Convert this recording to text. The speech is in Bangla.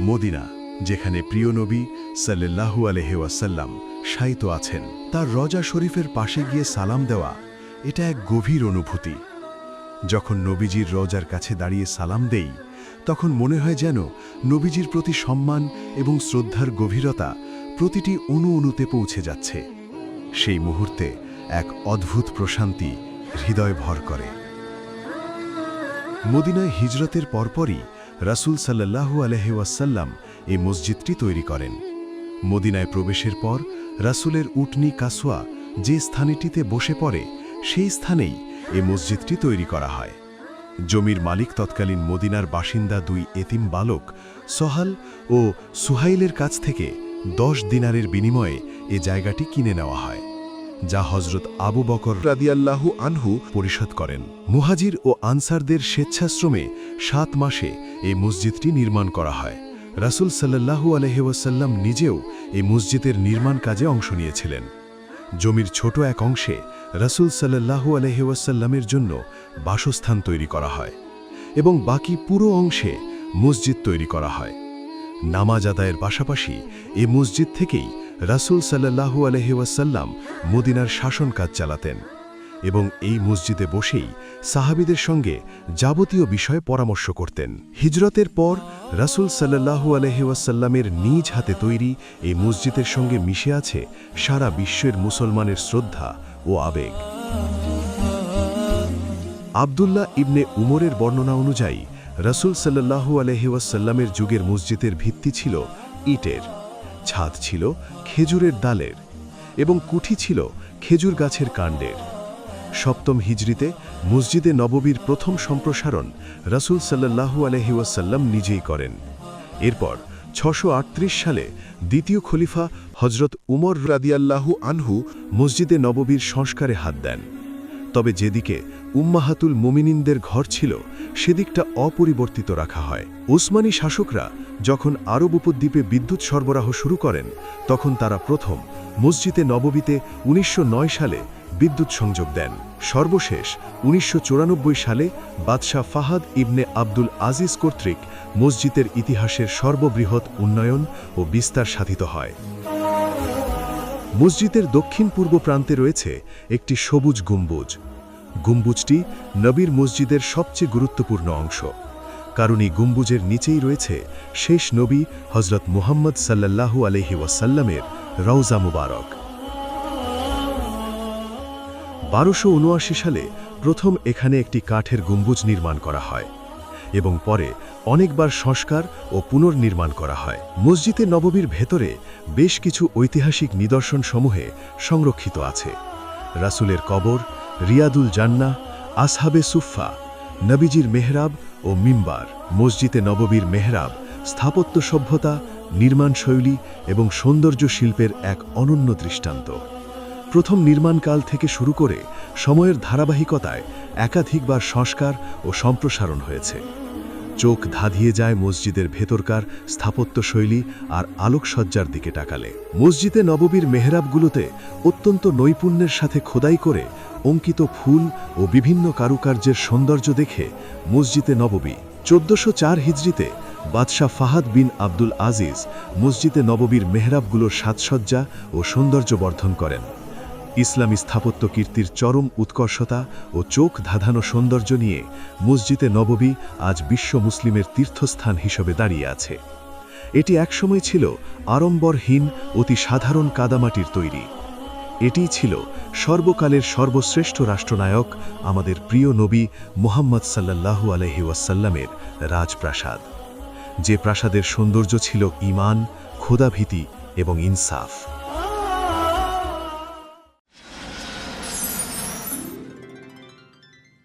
মদিনা, যেখানে প্রিয় নবী সাল্লাল্লাহু আলাইহি ওয়াসাল্লাম শায়িত আছেন, তার রজা শরীফের পাশে গিয়ে সালাম দেওয়া এটা এক গভীর অনুভূতি। যখন নবীজির রজার কাছে দাঁড়িয়ে সালাম দেই, তখন মনে হয় যেন নবীজির প্রতি সম্মান এবং শ্রদ্ধার গভীরতা প্রতিটি অণুতে পৌঁছে যাচ্ছে। সেই মুহূর্তে এক অদ্ভুত প্রশান্তি হৃদয় ভর করে। মদিনায় হিজরতের পরপরই রাসূল সাল্লাল্লাহু আলাইহি ওয়াসাল্লাম এই মসজিদটি তৈরি করেন। মদিনায় প্রবেশের পর রাসূলের উটনি কাসওয়া যে স্থানটিতে বসে পড়ে, সেই স্থানেই এই মসজিদটি তৈরি করা হয়। জমির মালিক তৎকালীন মদিনার বাসিন্দা দুই এতিম বালক সহাল ও সুহাইলের কাছ থেকে 10 দিনারের বিনিময়ে এ জায়গাটি কিনে নেওয়া হয়, যা হযরত আবু বকর রাদিয়াল্লাহু আনহু পরিশোধ করেন। মুহাজির ও আনসারদের স্বেচ্ছাশ্রমে 7 মাসে এই মসজিদটি নির্মাণ করা হয়। রাসূল সাল্লাল্লাহু আলাইহি ওয়াসাল্লাম নিজেও এই মসজিদের নির্মাণ কাজে অংশ নিয়েছিলেন। জমির ছোট এক অংশে রাসূল সাল্লাল্লাহু আলাইহি ওয়াসাল্লামের জন্য বাসস্থান তৈরি করা হয় এবং বাকি পুরো অংশে মসজিদ তৈরি করা হয়। নামাজ আদায়ের পাশাপাশি এ মসজিদ থেকেই রাসূল সাল্লাল্লাহু আলাইহি ওয়াসাল্লাম মদিনার শাসন কাজ চালাতেন এবং এই মসজিদে বসেই সাহাবীদের সঙ্গে যাবতীয় বিষয়ে পরামর্শ করতেন। হিজরতের পর রাসূল সাল্লাল্লাহু আলাইহি ওয়াসাল্লামের নিজ হাতে তৈরি এই মসজিদের সঙ্গে মিশে আছে সারা বিশ্বের মুসলমানের শ্রদ্ধা ও আবেগ। আব্দুল্লাহ ইবনে উমরের বর্ণনা অনুযায়ী রাসূল সাল্লাল্লাহু আলাইহি ওয়াসাল্লামের যুগের মসজিদের ভিত্তি ছিল ইটের, ছাদ ছিল খেজুরের ডালের এবং কুঠি ছিল খেজুর গাছের কাণ্ডের। 7ম হিজরিতে মসজিদে নববীর প্রথম সম্প্রসারণ রাসূল সাল্লাল্লাহু আলাইহি ওয়াসাল্লাম নিজেই করেন। এরপর 638 সালে দ্বিতীয় খলিফা হযরত উমর রাদিয়াল্লাহু আনহু মসজিদে নববীর সংস্কারে হাত দেন। তবে যেদিকে উম্মাহাতুল মুমিনিনদের ঘর ছিল, সেদিকটা অপরিবর্তিত রাখা হয়। উসমানী শাসকরা যখন আরব উপদ্বীপে বিদ্যুৎ সরবরাহ শুরু করেন, তখন তারা প্রথম মসজিদে নববীতে 1909 সালে বিদ্যুৎ সংযোগ দেন। সর্বশেষ 1994 সালে বাদশাহ ফাহাদ ইবনে আব্দুল আজিজ কর্তৃক মসজিদের ইতিহাসের সর্ববৃহৎ উন্নয়ন ও বিস্তার সাধিত হয়। মসজিদের দক্ষিণ পূর্ব প্রান্তে রয়েছে একটি সবুজ গম্বুজ। গম্বুজটি নবীর মসজিদের সবচেয়ে গুরুত্বপূর্ণ অংশ, কারণ এই গম্বুজের নিচেই রয়েছে শেষ নবী হযরত মুহাম্মদ সাল্লাল্লাহু আলাইহি ওয়াসাল্লামের রওজা মুবারক। 1279 সালে প্রথম এখানে একটি কাঠের গম্বুজ নির্মাণ করা হয় এবং পরে অনেকবার সংস্কার ও পুনর্নির্মাণ করা হয়। মসজিদে নববীর ভেতরে বেশ কিছু ঐতিহাসিক নিদর্শন সমূহে সংরক্ষিত আছে। রাসূলের কবর, রিয়াদুল জান্নাহ, আসহাবে সুফা, নবীজির মেহরাব ও মিম্বার। মসজিদে নববীর মেহরাব স্থাপত্য সভ্যতা, নির্মাণ শৈলী এবং সৌন্দর্য শিল্পের এক অনন্য দৃষ্টান্ত। প্রথম নির্মাণকাল থেকে শুরু করে সময়ের ধারাবাহিকতায় একাধিকবার সংস্কার ও সম্প্রসারণ হয়েছে। চোখ ধাঁধিয়ে যায় মসজিদের ভেতরকার স্থাপত্যশৈলী আর আলোকসজ্জার দিকে তাকালে। মসজিদে নববীর মেহরাবগুলোতে অত্যন্ত নৈপুণ্যের সাথে খোদাই করে অঙ্কিত ফুল ও বিভিন্ন কারুকার্যের সৌন্দর্য দেখে মসজিদে নববী 1404 হিজরিতে বাদশাহ ফাহাদ বিন আব্দুল আজিজ মসজিদে নববীর মেহরাবগুলোর সাজসজ্জা ও সৌন্দর্য বর্ধন করেন। ইসলামী স্থাপত্য কীর্তির চরম উৎকর্ষতা ও চোখ ধাঁধানো সৌন্দর্য নিয়ে মসজিদে নববী আজ বিশ্ব মুসলিমের তীর্থস্থান হিসেবে দাঁড়িয়ে আছে। এটি একসময় ছিল আড়ম্বরহীন অতি সাধারণ কাদামাটির তৈরি। এটিই ছিল সর্বকালের সর্বশ্রেষ্ঠ রাষ্ট্রনায়ক আমাদের প্রিয় নবী মুহাম্মদ সাল্লাল্লাহু আলাইহি ওয়াসাল্লামের রাজপ্রাসাদ, যে প্রাসাদের সৌন্দর্য ছিল ঈমান, খোদাভীতি এবং ইনসাফ।